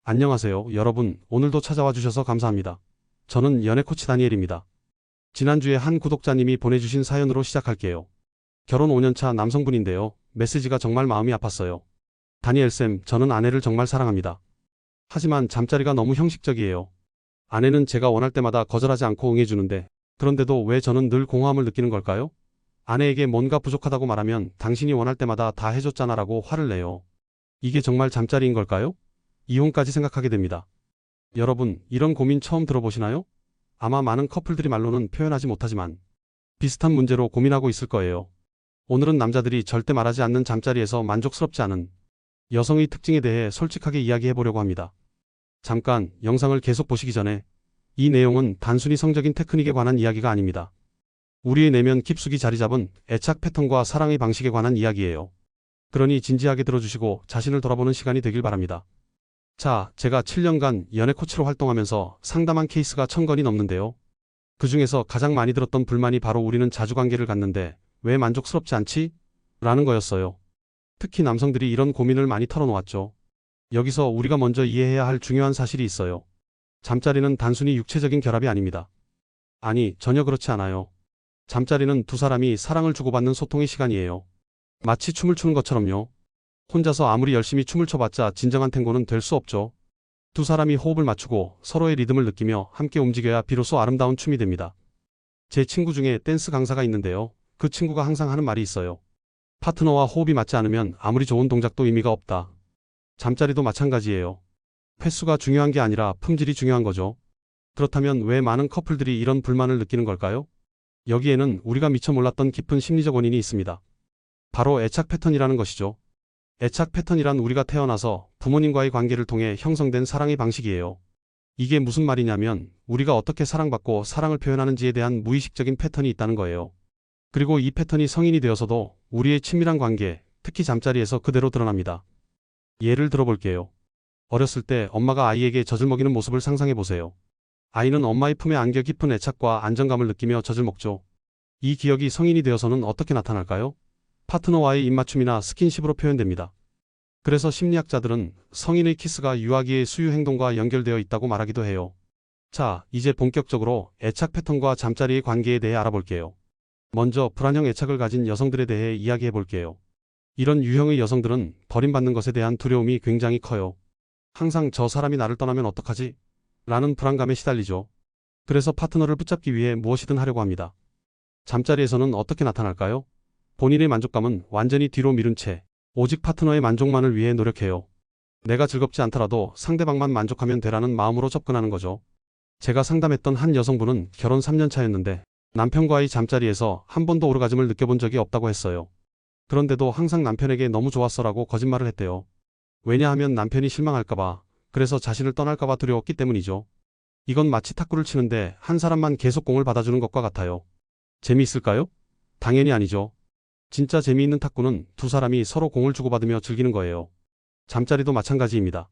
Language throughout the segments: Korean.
안녕하세요, 여러분. 오늘도 찾아와 주셔서 감사합니다. 저는 연애 코치 다니엘입니다. 지난주에 한 구독자님이 보내주신 사연으로 시작할게요. 결혼 5년차 남성분인데요. 메시지가 정말 마음이 아팠어요. 다니엘쌤, 저는 아내를 정말 사랑합니다. 하지만 잠자리가 너무 형식적이에요. 아내는 제가 원할 때마다 거절하지 않고 응해주는데, 그런데도 왜 저는 늘 공허함을 느끼는 걸까요? 아내에게 뭔가 부족하다고 말하면 당신이 원할 때마다 다 해줬잖아 라고 화를 내요. 이게 정말 잠자리인 걸까요? 이혼까지 생각하게 됩니다. 여러분, 이런 고민 처음 들어보시나요? 아마 많은 커플들이 말로는 표현하지 못하지만 비슷한 문제로 고민하고 있을 거예요. 오늘은 남자들이 절대 말하지 않는 잠자리에서 만족스럽지 않은 여성의 특징에 대해 솔직하게 이야기해 보려고 합니다. 잠깐, 영상을 계속 보시기 전에 이 내용은 단순히 성적인 테크닉에 관한 이야기가 아닙니다. 우리의 내면 깊숙이 자리 잡은 애착 패턴과 사랑의 방식에 관한 이야기예요. 그러니 진지하게 들어주시고 자신을 돌아보는 시간이 되길 바랍니다. 자, 제가 7년간 연애 코치로 활동하면서 상담한 케이스가 1000건이 넘는데요. 그 중에서 가장 많이 들었던 불만이 바로 우리는 자주 관계를 갖는데 왜 만족스럽지 않지? 라는 거였어요. 특히 남성들이 이런 고민을 많이 털어놓았죠. 여기서 우리가 먼저 이해해야 할 중요한 사실이 있어요. 잠자리는 단순히 육체적인 결합이 아닙니다. 아니, 전혀 그렇지 않아요. 잠자리는 두 사람이 사랑을 주고받는 소통의 시간이에요. 마치 춤을 추는 것처럼요. 혼자서 아무리 열심히 춤을 춰봤자 진정한 탱고는 될 수 없죠. 두 사람이 호흡을 맞추고 서로의 리듬을 느끼며 함께 움직여야 비로소 아름다운 춤이 됩니다. 제 친구 중에 댄스 강사가 있는데요. 그 친구가 항상 하는 말이 있어요. 파트너와 호흡이 맞지 않으면 아무리 좋은 동작도 의미가 없다. 잠자리도 마찬가지예요. 횟수가 중요한 게 아니라 품질이 중요한 거죠. 그렇다면 왜 많은 커플들이 이런 불만을 느끼는 걸까요? 여기에는 우리가 미처 몰랐던 깊은 심리적 원인이 있습니다. 바로 애착 패턴이라는 것이죠. 애착 패턴이란 우리가 태어나서 부모님과의 관계를 통해 형성된 사랑의 방식이에요. 이게 무슨 말이냐면 우리가 어떻게 사랑받고 사랑을 표현하는지에 대한 무의식적인 패턴이 있다는 거예요. 그리고 이 패턴이 성인이 되어서도 우리의 친밀한 관계, 특히 잠자리에서 그대로 드러납니다. 예를 들어볼게요. 어렸을 때 엄마가 아이에게 젖을 먹이는 모습을 상상해 보세요. 아이는 엄마의 품에 안겨 깊은 애착과 안정감을 느끼며 젖을 먹죠. 이 기억이 성인이 되어서는 어떻게 나타날까요? 파트너와의 입맞춤이나 스킨십으로 표현됩니다. 그래서 심리학자들은 성인의 키스가 유아기의 수유 행동과 연결되어 있다고 말하기도 해요. 자, 이제 본격적으로 애착 패턴과 잠자리의 관계에 대해 알아볼게요. 먼저 불안형 애착을 가진 여성들에 대해 이야기해 볼게요. 이런 유형의 여성들은 버림받는 것에 대한 두려움이 굉장히 커요. 항상 저 사람이 나를 떠나면 어떡하지? 라는 불안감에 시달리죠. 그래서 파트너를 붙잡기 위해 무엇이든 하려고 합니다. 잠자리에서는 어떻게 나타날까요? 본인의 만족감은 완전히 뒤로 미룬 채 오직 파트너의 만족만을 위해 노력해요. 내가 즐겁지 않더라도 상대방만 만족하면 되라는 마음으로 접근하는 거죠. 제가 상담했던 한 여성분은 결혼 3년 차였는데 남편과의 잠자리에서 한 번도 오르가즘을 느껴본 적이 없다고 했어요. 그런데도 항상 남편에게 너무 좋았어라고 거짓말을 했대요. 왜냐하면 남편이 실망할까봐, 그래서 자신을 떠날까봐 두려웠기 때문이죠. 이건 마치 탁구를 치는데 한 사람만 계속 공을 받아주는 것과 같아요. 재미있을까요? 당연히 아니죠. 진짜 재미있는 탁구는 두 사람이 서로 공을 주고받으며 즐기는 거예요. 잠자리도 마찬가지입니다.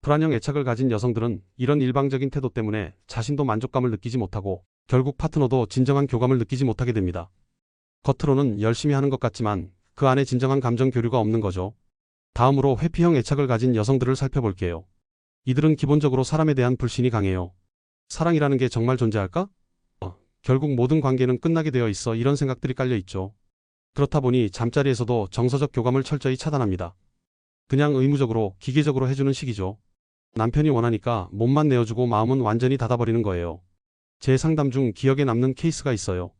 불안형 애착을 가진 여성들은 이런 일방적인 태도 때문에 자신도 만족감을 느끼지 못하고 결국 파트너도 진정한 교감을 느끼지 못하게 됩니다. 겉으로는 열심히 하는 것 같지만 그 안에 진정한 감정 교류가 없는 거죠. 다음으로 회피형 애착을 가진 여성들을 살펴볼게요. 이들은 기본적으로 사람에 대한 불신이 강해요. 사랑이라는 게 정말 존재할까? 결국 모든 관계는 끝나게 되어 있어 이런 생각들이 깔려 있죠. 그렇다 보니 잠자리에서도 정서적 교감을 철저히 차단합니다. 그냥 의무적으로, 기계적으로 해주는 식이죠. 남편이 원하니까 몸만 내어주고 마음은 완전히 닫아버리는 거예요. 제 상담 중 기억에 남는 케이스가 있어요.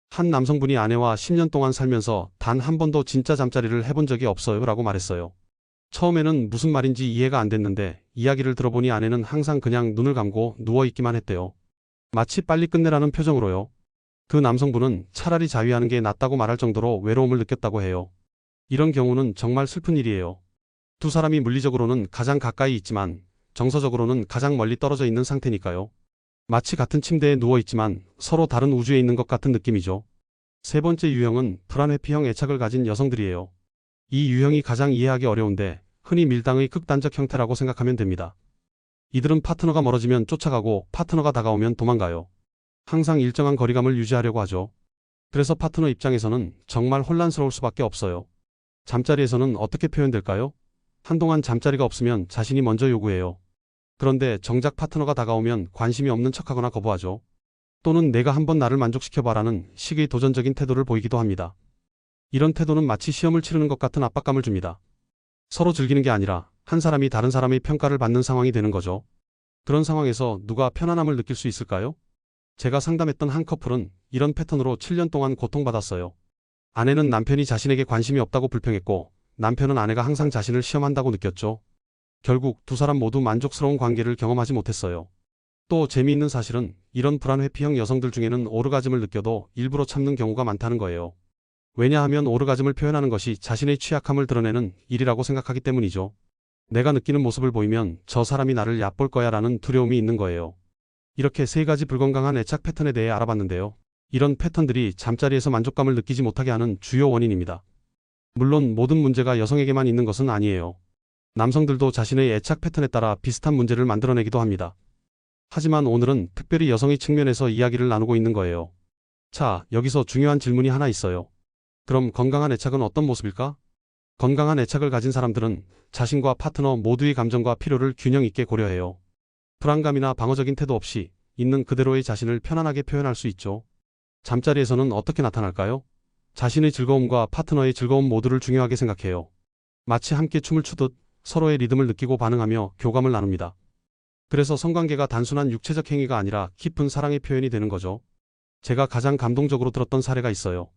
한 남성분이 아내와 10년 동안 살면서 단 한 번도 진짜 잠자리를 해본 적이 없어요 라고 말했어요. 처음에는 무슨 말인지 이해가 안 됐는데 이야기를 들어보니 아내는 항상 그냥 눈을 감고 누워있기만 했대요. 마치 빨리 끝내라는 표정으로요. 그 남성분은 차라리 자위하는 게 낫다고 말할 정도로 외로움을 느꼈다고 해요. 이런 경우는 정말 슬픈 일이에요. 두 사람이 물리적으로는 가장 가까이 있지만 정서적으로는 가장 멀리 떨어져 있는 상태니까요. 마치 같은 침대에 누워있지만 서로 다른 우주에 있는 것 같은 느낌이죠. 세 번째 유형은 불안회피형 애착을 가진 여성들이에요. 이 유형이 가장 이해하기 어려운데 흔히 밀당의 극단적 형태라고 생각하면 됩니다. 이들은 파트너가 멀어지면 쫓아가고 파트너가 다가오면 도망가요. 항상 일정한 거리감을 유지하려고 하죠. 그래서 파트너 입장에서는 정말 혼란스러울 수밖에 없어요. 잠자리에서는 어떻게 표현될까요? 한동안 잠자리가 없으면 자신이 먼저 요구해요. 그런데 정작 파트너가 다가오면 관심이 없는 척하거나 거부하죠. 또는 내가 한번 나를 만족시켜봐라는 식의 도전적인 태도를 보이기도 합니다. 이런 태도는 마치 시험을 치르는 것 같은 압박감을 줍니다. 서로 즐기는 게 아니라 한 사람이 다른 사람의 평가를 받는 상황이 되는 거죠. 그런 상황에서 누가 편안함을 느낄 수 있을까요? 제가 상담했던 한 커플은 이런 패턴으로 7년 동안 고통받았어요. 아내는 남편이 자신에게 관심이 없다고 불평했고, 남편은 아내가 항상 자신을 시험한다고 느꼈죠. 결국 두 사람 모두 만족스러운 관계를 경험하지 못했어요. 또 재미있는 사실은 이런 불안회피형 여성들 중에는 오르가즘을 느껴도 일부러 참는 경우가 많다는 거예요. 왜냐하면 오르가즘을 표현하는 것이 자신의 취약함을 드러내는 일이라고 생각하기 때문이죠. 내가 느끼는 모습을 보이면 저 사람이 나를 얕볼 거야 라는 두려움이 있는 거예요. 이렇게 세 가지 불건강한 애착 패턴에 대해 알아봤는데요. 이런 패턴들이 잠자리에서 만족감을 느끼지 못하게 하는 주요 원인입니다. 물론 모든 문제가 여성에게만 있는 것은 아니에요. 남성들도 자신의 애착 패턴에 따라 비슷한 문제를 만들어내기도 합니다. 하지만 오늘은 특별히 여성의 측면에서 이야기를 나누고 있는 거예요. 자, 여기서 중요한 질문이 하나 있어요. 그럼 건강한 애착은 어떤 모습일까? 건강한 애착을 가진 사람들은 자신과 파트너 모두의 감정과 필요를 균형 있게 고려해요. 불안감이나 방어적인 태도 없이 있는 그대로의 자신을 편안하게 표현할 수 있죠. 잠자리에서는 어떻게 나타날까요? 자신의 즐거움과 파트너의 즐거움 모두를 중요하게 생각해요. 마치 함께 춤을 추듯 서로의 리듬을 느끼고 반응하며 교감을 나눕니다. 그래서 성관계가 단순한 육체적 행위가 아니라 깊은 사랑의 표현이 되는 거죠. 제가 가장 감동적으로 들었던 사례가 있어요.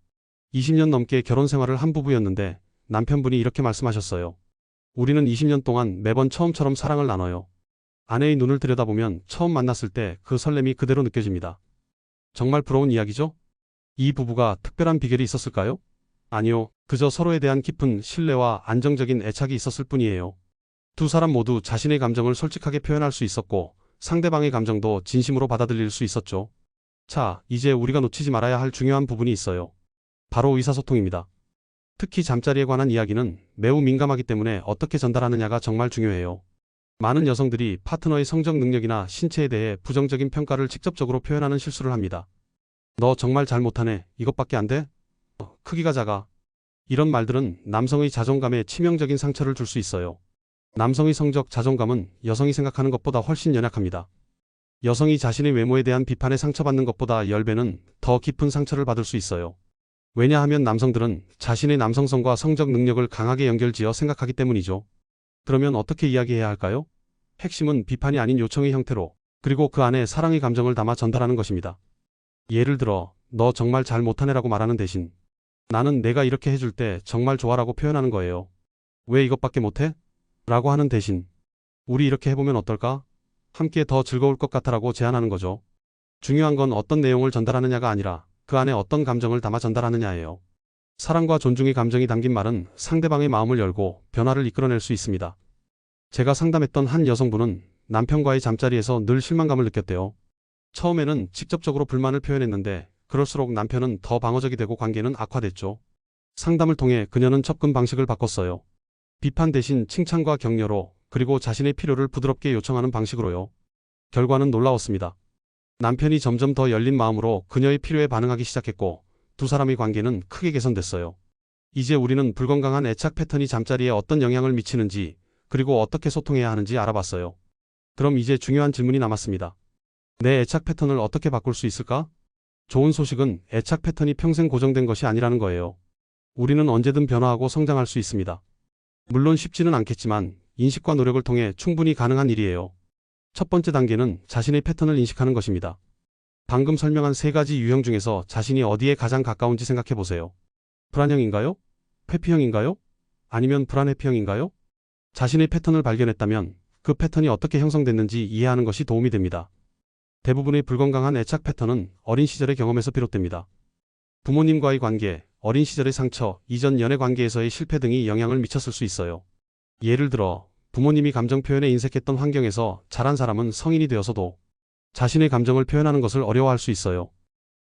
20년 넘게 결혼 생활을 한 부부였는데 남편분이 이렇게 말씀하셨어요. 우리는 20년 동안 매번 처음처럼 사랑을 나눠요. 아내의 눈을 들여다보면 처음 만났을 때 그 설렘이 그대로 느껴집니다. 정말 부러운 이야기죠? 이 부부가 특별한 비결이 있었을까요? 아니요. 그저 서로에 대한 깊은 신뢰와 안정적인 애착이 있었을 뿐이에요. 두 사람 모두 자신의 감정을 솔직하게 표현할 수 있었고 상대방의 감정도 진심으로 받아들일 수 있었죠. 자, 이제 우리가 놓치지 말아야 할 중요한 부분이 있어요. 바로 의사소통입니다. 특히 잠자리에 관한 이야기는 매우 민감하기 때문에 어떻게 전달하느냐가 정말 중요해요. 많은 여성들이 파트너의 성적 능력이나 신체에 대해 부정적인 평가를 직접적으로 표현하는 실수를 합니다. 너 정말 잘 못하네. 이것밖에 안 돼? 크기가 작아. 이런 말들은 남성의 자존감에 치명적인 상처를 줄 수 있어요. 남성의 성적 자존감은 여성이 생각하는 것보다 훨씬 연약합니다. 여성이 자신의 외모에 대한 비판에 상처받는 것보다 10배는 더 깊은 상처를 받을 수 있어요. 왜냐하면 남성들은 자신의 남성성과 성적 능력을 강하게 연결지어 생각하기 때문이죠. 그러면 어떻게 이야기해야 할까요? 핵심은 비판이 아닌 요청의 형태로, 그리고 그 안에 사랑의 감정을 담아 전달하는 것입니다. 예를 들어, 너 정말 잘 못하네라고 말하는 대신 나는 내가 이렇게 해줄 때 정말 좋아라고 표현하는 거예요. 왜 이것밖에 못해? 라고 하는 대신 우리 이렇게 해보면 어떨까? 함께 더 즐거울 것 같아라고 제안하는 거죠. 중요한 건 어떤 내용을 전달하느냐가 아니라 그 안에 어떤 감정을 담아 전달하느냐예요. 사랑과 존중의 감정이 담긴 말은 상대방의 마음을 열고 변화를 이끌어낼 수 있습니다. 제가 상담했던 한 여성분은 남편과의 잠자리에서 늘 실망감을 느꼈대요. 처음에는 직접적으로 불만을 표현했는데 그럴수록 남편은 더 방어적이 되고 관계는 악화됐죠. 상담을 통해 그녀는 접근 방식을 바꿨어요. 비판 대신 칭찬과 격려로, 그리고 자신의 필요를 부드럽게 요청하는 방식으로요. 결과는 놀라웠습니다. 남편이 점점 더 열린 마음으로 그녀의 필요에 반응하기 시작했고 두 사람의 관계는 크게 개선됐어요. 이제 우리는 불건강한 애착 패턴이 잠자리에 어떤 영향을 미치는지, 그리고 어떻게 소통해야 하는지 알아봤어요. 그럼 이제 중요한 질문이 남았습니다. 내 애착 패턴을 어떻게 바꿀 수 있을까? 좋은 소식은 애착 패턴이 평생 고정된 것이 아니라는 거예요. 우리는 언제든 변화하고 성장할 수 있습니다. 물론 쉽지는 않겠지만 인식과 노력을 통해 충분히 가능한 일이에요. 첫 번째 단계는 자신의 패턴을 인식하는 것입니다. 방금 설명한 세 가지 유형 중에서 자신이 어디에 가장 가까운지 생각해 보세요. 불안형인가요? 회피형인가요? 아니면 불안회피형인가요? 자신의 패턴을 발견했다면 그 패턴이 어떻게 형성됐는지 이해하는 것이 도움이 됩니다. 대부분의 불건강한 애착 패턴은 어린 시절의 경험에서 비롯됩니다. 부모님과의 관계, 어린 시절의 상처, 이전 연애 관계에서의 실패 등이 영향을 미쳤을 수 있어요. 예를 들어 부모님이 감정 표현에 인색했던 환경에서 자란 사람은 성인이 되어서도 자신의 감정을 표현하는 것을 어려워할 수 있어요.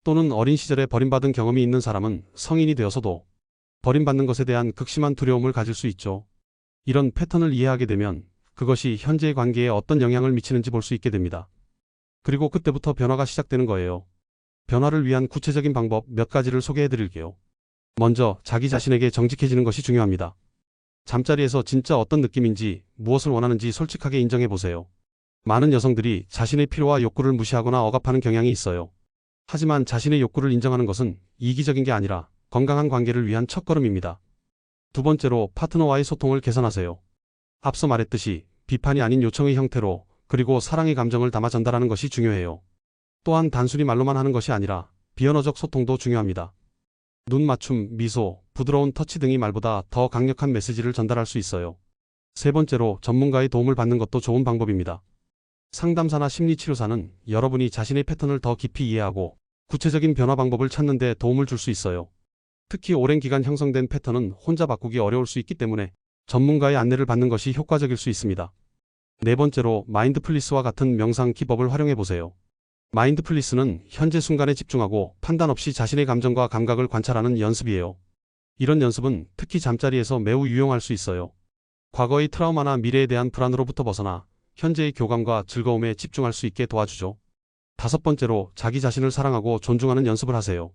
또는 어린 시절에 버림받은 경험이 있는 사람은 성인이 되어서도 버림받는 것에 대한 극심한 두려움을 가질 수 있죠. 이런 패턴을 이해하게 되면 그것이 현재의 관계에 어떤 영향을 미치는지 볼 수 있게 됩니다. 그리고 그때부터 변화가 시작되는 거예요. 변화를 위한 구체적인 방법 몇 가지를 소개해 드릴게요. 먼저 자기 자신에게 정직해지는 것이 중요합니다. 잠자리에서 진짜 어떤 느낌인지, 무엇을 원하는지 솔직하게 인정해 보세요. 많은 여성들이 자신의 필요와 욕구를 무시하거나 억압하는 경향이 있어요. 하지만 자신의 욕구를 인정하는 것은 이기적인 게 아니라 건강한 관계를 위한 첫걸음입니다. 두 번째로 파트너와의 소통을 개선하세요. 앞서 말했듯이 비판이 아닌 요청의 형태로 그리고 사랑의 감정을 담아 전달하는 것이 중요해요. 또한 단순히 말로만 하는 것이 아니라 비언어적 소통도 중요합니다. 눈 맞춤, 미소, 부드러운 터치 등이 말보다 더 강력한 메시지를 전달할 수 있어요. 세 번째로 전문가의 도움을 받는 것도 좋은 방법입니다. 상담사나 심리치료사는 여러분이 자신의 패턴을 더 깊이 이해하고 구체적인 변화 방법을 찾는 데 도움을 줄 수 있어요. 특히 오랜 기간 형성된 패턴은 혼자 바꾸기 어려울 수 있기 때문에 전문가의 안내를 받는 것이 효과적일 수 있습니다. 네 번째로 마인드풀리스와 같은 명상 기법을 활용해 보세요. 마인드풀리스는 현재 순간에 집중하고 판단 없이 자신의 감정과 감각을 관찰하는 연습이에요. 이런 연습은 특히 잠자리에서 매우 유용할 수 있어요. 과거의 트라우마나 미래에 대한 불안으로부터 벗어나 현재의 교감과 즐거움에 집중할 수 있게 도와주죠. 다섯 번째로 자기 자신을 사랑하고 존중하는 연습을 하세요.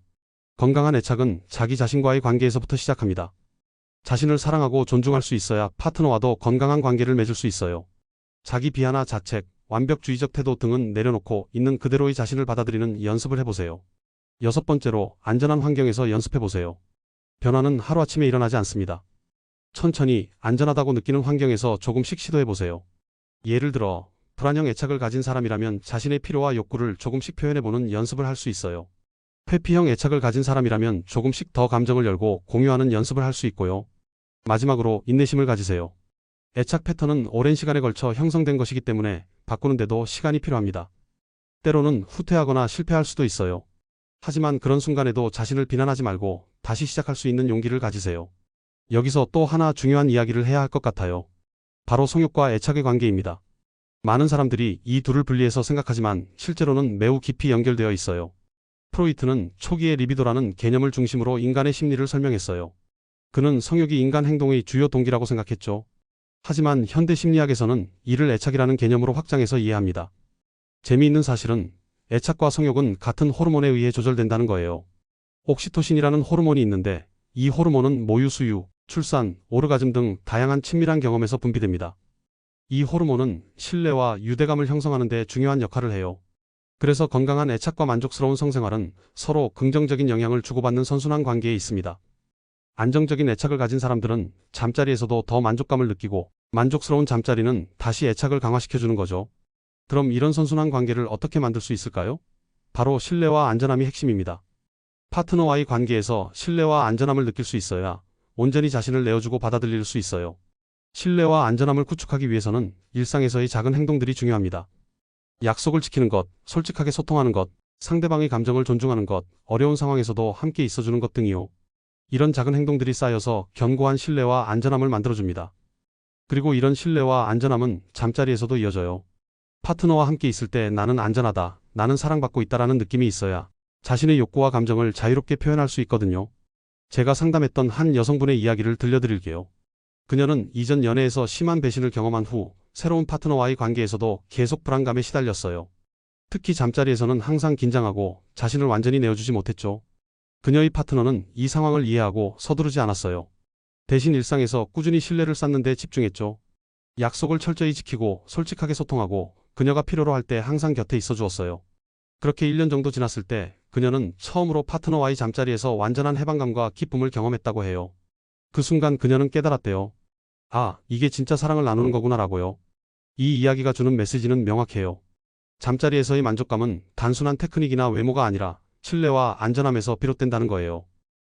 건강한 애착은 자기 자신과의 관계에서부터 시작합니다. 자신을 사랑하고 존중할 수 있어야 파트너와도 건강한 관계를 맺을 수 있어요. 자기 비하나 자책, 완벽주의적 태도 등은 내려놓고 있는 그대로의 자신을 받아들이는 연습을 해보세요. 여섯 번째로 안전한 환경에서 연습해보세요. 변화는 하루아침에 일어나지 않습니다. 천천히 안전하다고 느끼는 환경에서 조금씩 시도해보세요. 예를 들어 불안형 애착을 가진 사람이라면 자신의 필요와 욕구를 조금씩 표현해보는 연습을 할 수 있어요. 회피형 애착을 가진 사람이라면 조금씩 더 감정을 열고 공유하는 연습을 할 수 있고요. 마지막으로 인내심을 가지세요. 애착 패턴은 오랜 시간에 걸쳐 형성된 것이기 때문에 바꾸는데도 시간이 필요합니다. 때로는 후퇴하거나 실패할 수도 있어요. 하지만 그런 순간에도 자신을 비난하지 말고 다시 시작할 수 있는 용기를 가지세요. 여기서 또 하나 중요한 이야기를 해야 할 것 같아요. 바로 성욕과 애착의 관계입니다. 많은 사람들이 이 둘을 분리해서 생각하지만 실제로는 매우 깊이 연결되어 있어요. 프로이트는 초기의 리비도라는 개념을 중심으로 인간의 심리를 설명했어요. 그는 성욕이 인간 행동의 주요 동기라고 생각했죠. 하지만 현대 심리학에서는 이를 애착이라는 개념으로 확장해서 이해합니다. 재미있는 사실은 애착과 성욕은 같은 호르몬에 의해 조절된다는 거예요. 옥시토신이라는 호르몬이 있는데 이 호르몬은 모유 수유, 출산, 오르가즘 등 다양한 친밀한 경험에서 분비됩니다. 이 호르몬은 신뢰와 유대감을 형성하는 데 중요한 역할을 해요. 그래서 건강한 애착과 만족스러운 성생활은 서로 긍정적인 영향을 주고받는 선순환 관계에 있습니다. 안정적인 애착을 가진 사람들은 잠자리에서도 더 만족감을 느끼고 만족스러운 잠자리는 다시 애착을 강화시켜주는 거죠. 그럼 이런 선순환 관계를 어떻게 만들 수 있을까요? 바로 신뢰와 안전함이 핵심입니다. 파트너와의 관계에서 신뢰와 안전함을 느낄 수 있어야 온전히 자신을 내어주고 받아들일 수 있어요. 신뢰와 안전함을 구축하기 위해서는 일상에서의 작은 행동들이 중요합니다. 약속을 지키는 것, 솔직하게 소통하는 것, 상대방의 감정을 존중하는 것, 어려운 상황에서도 함께 있어주는 것 등이요. 이런 작은 행동들이 쌓여서 견고한 신뢰와 안전함을 만들어줍니다. 그리고 이런 신뢰와 안전함은 잠자리에서도 이어져요. 파트너와 함께 있을 때 나는 안전하다, 나는 사랑받고 있다라는 느낌이 있어야 자신의 욕구와 감정을 자유롭게 표현할 수 있거든요. 제가 상담했던 한 여성분의 이야기를 들려드릴게요. 그녀는 이전 연애에서 심한 배신을 경험한 후 새로운 파트너와의 관계에서도 계속 불안감에 시달렸어요. 특히 잠자리에서는 항상 긴장하고 자신을 완전히 내어주지 못했죠. 그녀의 파트너는 이 상황을 이해하고 서두르지 않았어요. 대신 일상에서 꾸준히 신뢰를 쌓는 데 집중했죠. 약속을 철저히 지키고 솔직하게 소통하고 그녀가 필요로 할 때 항상 곁에 있어 주었어요. 그렇게 1년 정도 지났을 때 그녀는 처음으로 파트너와의 잠자리에서 완전한 해방감과 기쁨을 경험했다고 해요. 그 순간 그녀는 깨달았대요. 아, 이게 진짜 사랑을 나누는 거구나라고요. 이 이야기가 주는 메시지는 명확해요. 잠자리에서의 만족감은 단순한 테크닉이나 외모가 아니라 신뢰와 안전함에서 비롯된다는 거예요.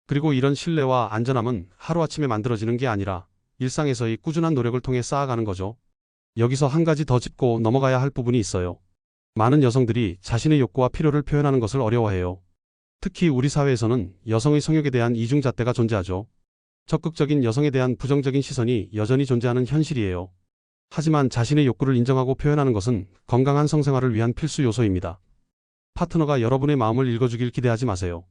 그리고 이런 신뢰와 안전함은 하루아침에 만들어지는 게 아니라 일상에서의 꾸준한 노력을 통해 쌓아가는 거죠. 여기서 한 가지 더 짚고 넘어가야 할 부분이 있어요. 많은 여성들이 자신의 욕구와 필요를 표현하는 것을 어려워해요. 특히 우리 사회에서는 여성의 성욕에 대한 이중잣대가 존재하죠. 적극적인 여성에 대한 부정적인 시선이 여전히 존재하는 현실이에요. 하지만 자신의 욕구를 인정하고 표현하는 것은 건강한 성생활을 위한 필수 요소입니다. 파트너가 여러분의 마음을 읽어주길 기대하지 마세요.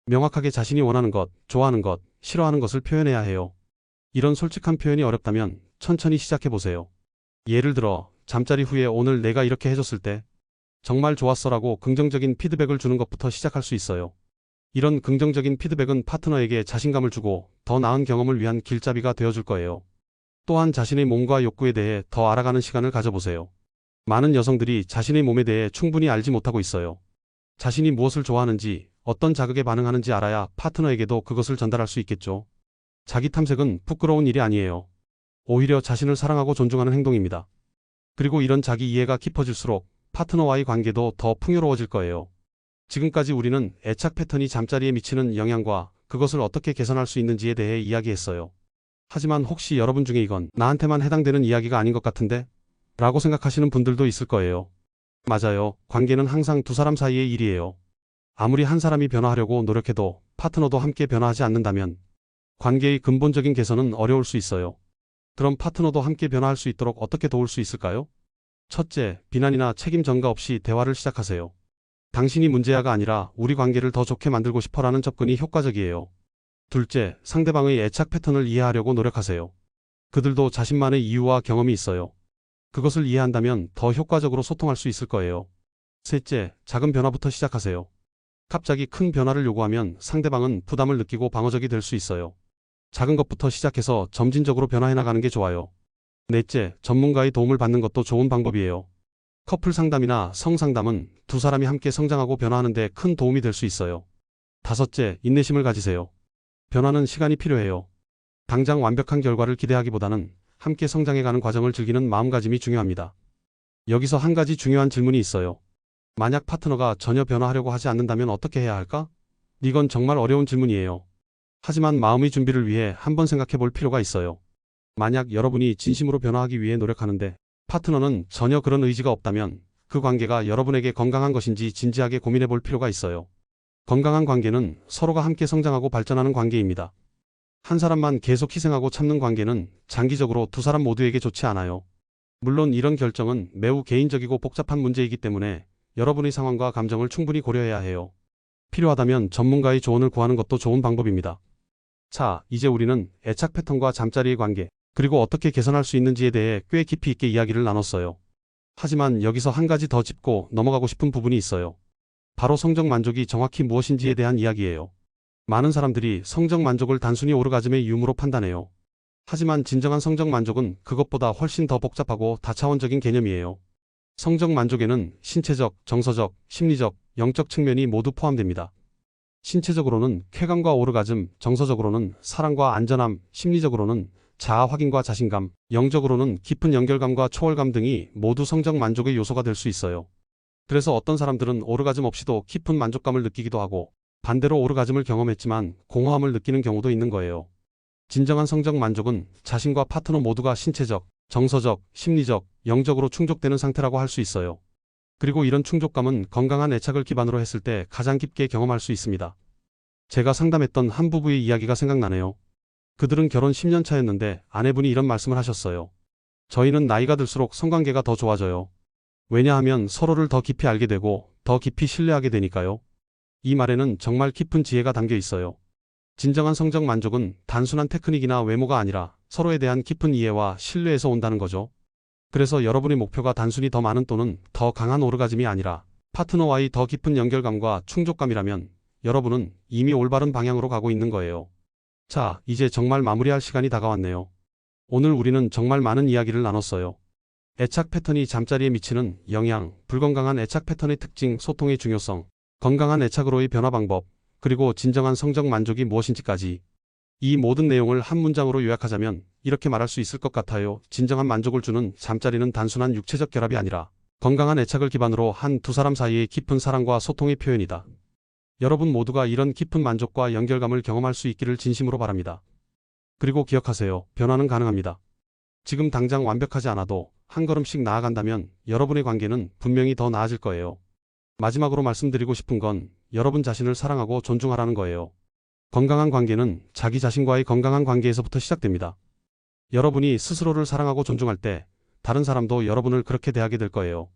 명확하게 자신이 원하는 것, 좋아하는 것, 싫어하는 것을 표현해야 해요. 이런 솔직한 표현이 어렵다면 천천히 시작해보세요. 예를 들어 잠자리 후에 오늘 내가 이렇게 해줬을 때 정말 좋았어라고 긍정적인 피드백을 주는 것부터 시작할 수 있어요. 이런 긍정적인 피드백은 파트너에게 자신감을 주고 더 나은 경험을 위한 길잡이가 되어줄 거예요. 또한 자신의 몸과 욕구에 대해 더 알아가는 시간을 가져보세요. 많은 여성들이 자신의 몸에 대해 충분히 알지 못하고 있어요. 자신이 무엇을 좋아하는지, 어떤 자극에 반응하는지 알아야 파트너에게도 그것을 전달할 수 있겠죠. 자기 탐색은 부끄러운 일이 아니에요. 오히려 자신을 사랑하고 존중하는 행동입니다. 그리고 이런 자기 이해가 깊어질수록 파트너와의 관계도 더 풍요로워질 거예요. 지금까지 우리는 애착 패턴이 잠자리에 미치는 영향과 그것을 어떻게 개선할 수 있는지에 대해 이야기했어요. 하지만 혹시 여러분 중에 이건 나한테만 해당되는 이야기가 아닌 것 같은데? 라고 생각하시는 분들도 있을 거예요. 맞아요. 관계는 항상 두 사람 사이의 일이에요. 아무리 한 사람이 변화하려고 노력해도 파트너도 함께 변화하지 않는다면 관계의 근본적인 개선은 어려울 수 있어요. 그럼 파트너도 함께 변화할 수 있도록 어떻게 도울 수 있을까요? 첫째, 비난이나 책임 전가 없이 대화를 시작하세요. 당신이 문제야가 아니라 우리 관계를 더 좋게 만들고 싶어라는 접근이 효과적이에요. 둘째, 상대방의 애착 패턴을 이해하려고 노력하세요. 그들도 자신만의 이유와 경험이 있어요. 그것을 이해한다면 더 효과적으로 소통할 수 있을 거예요. 셋째, 작은 변화부터 시작하세요. 갑자기 큰 변화를 요구하면 상대방은 부담을 느끼고 방어적이 될 수 있어요. 작은 것부터 시작해서 점진적으로 변화해 나가는 게 좋아요. 넷째, 전문가의 도움을 받는 것도 좋은 방법이에요. 커플 상담이나 성상담은 두 사람이 함께 성장하고 변화하는 데 큰 도움이 될 수 있어요. 다섯째, 인내심을 가지세요. 변화는 시간이 필요해요. 당장 완벽한 결과를 기대하기보다는 함께 성장해가는 과정을 즐기는 마음가짐이 중요합니다. 여기서 한 가지 중요한 질문이 있어요. 만약 파트너가 전혀 변화하려고 하지 않는다면 어떻게 해야 할까? 이건 정말 어려운 질문이에요. 하지만 마음의 준비를 위해 한번 생각해 볼 필요가 있어요. 만약 여러분이 진심으로 변화하기 위해 노력하는데 파트너는 전혀 그런 의지가 없다면 그 관계가 여러분에게 건강한 것인지 진지하게 고민해 볼 필요가 있어요. 건강한 관계는 서로가 함께 성장하고 발전하는 관계입니다. 한 사람만 계속 희생하고 참는 관계는 장기적으로 두 사람 모두에게 좋지 않아요. 물론 이런 결정은 매우 개인적이고 복잡한 문제이기 때문에 여러분의 상황과 감정을 충분히 고려해야 해요. 필요하다면 전문가의 조언을 구하는 것도 좋은 방법입니다. 자, 이제 우리는 애착 패턴과 잠자리의 관계, 그리고 어떻게 개선할 수 있는지에 대해 꽤 깊이 있게 이야기를 나눴어요. 하지만 여기서 한 가지 더 짚고 넘어가고 싶은 부분이 있어요. 바로 성적 만족이 정확히 무엇인지에 대한 이야기예요. 많은 사람들이 성적 만족을 단순히 오르가즘의 유무로 판단해요. 하지만 진정한 성적 만족은 그것보다 훨씬 더 복잡하고 다차원적인 개념이에요. 성적 만족에는 신체적, 정서적, 심리적, 영적 측면이 모두 포함됩니다. 신체적으로는 쾌감과 오르가즘, 정서적으로는 사랑과 안전함, 심리적으로는 자아 확인과 자신감, 영적으로는 깊은 연결감과 초월감 등이 모두 성적 만족의 요소가 될 수 있어요. 그래서 어떤 사람들은 오르가즘 없이도 깊은 만족감을 느끼기도 하고 반대로 오르가즘을 경험했지만 공허함을 느끼는 경우도 있는 거예요. 진정한 성적 만족은 자신과 파트너 모두가 신체적, 정서적, 심리적, 영적으로 충족되는 상태라고 할 수 있어요. 그리고 이런 충족감은 건강한 애착을 기반으로 했을 때 가장 깊게 경험할 수 있습니다. 제가 상담했던 한 부부의 이야기가 생각나네요. 그들은 결혼 10년 차였는데 아내분이 이런 말씀을 하셨어요. 저희는 나이가 들수록 성관계가 더 좋아져요. 왜냐하면 서로를 더 깊이 알게 되고 더 깊이 신뢰하게 되니까요. 이 말에는 정말 깊은 지혜가 담겨 있어요. 진정한 성적 만족은 단순한 테크닉이나 외모가 아니라 서로에 대한 깊은 이해와 신뢰에서 온다는 거죠. 그래서 여러분의 목표가 단순히 더 많은 또는 더 강한 오르가즘이 아니라 파트너와의 더 깊은 연결감과 충족감이라면 여러분은 이미 올바른 방향으로 가고 있는 거예요. 자, 이제 정말 마무리할 시간이 다가왔네요. 오늘 우리는 정말 많은 이야기를 나눴어요. 애착 패턴이 잠자리에 미치는 영향, 불건강한 애착 패턴의 특징, 소통의 중요성, 건강한 애착으로의 변화 방법, 그리고 진정한 성적 만족이 무엇인지까지. 이 모든 내용을 한 문장으로 요약하자면 이렇게 말할 수 있을 것 같아요. 진정한 만족을 주는 잠자리는 단순한 육체적 결합이 아니라 건강한 애착을 기반으로 한 두 사람 사이의 깊은 사랑과 소통의 표현이다. 여러분 모두가 이런 깊은 만족과 연결감을 경험할 수 있기를 진심으로 바랍니다. 그리고 기억하세요. 변화는 가능합니다. 지금 당장 완벽하지 않아도 한 걸음씩 나아간다면 여러분의 관계는 분명히 더 나아질 거예요. 마지막으로 말씀드리고 싶은 건 여러분 자신을 사랑하고 존중하라는 거예요. 건강한 관계는 자기 자신과의 건강한 관계에서부터 시작됩니다. 여러분이 스스로를 사랑하고 존중할 때 다른 사람도 여러분을 그렇게 대하게 될 거예요.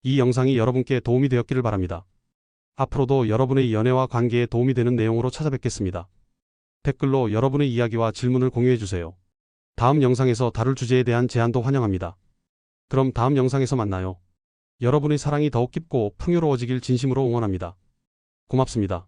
이 영상이 여러분께 도움이 되었기를 바랍니다. 앞으로도 여러분의 연애와 관계에 도움이 되는 내용으로 찾아뵙겠습니다. 댓글로 여러분의 이야기와 질문을 공유해주세요. 다음 영상에서 다룰 주제에 대한 제안도 환영합니다. 그럼 다음 영상에서 만나요. 여러분의 사랑이 더욱 깊고 풍요로워지길 진심으로 응원합니다. 고맙습니다.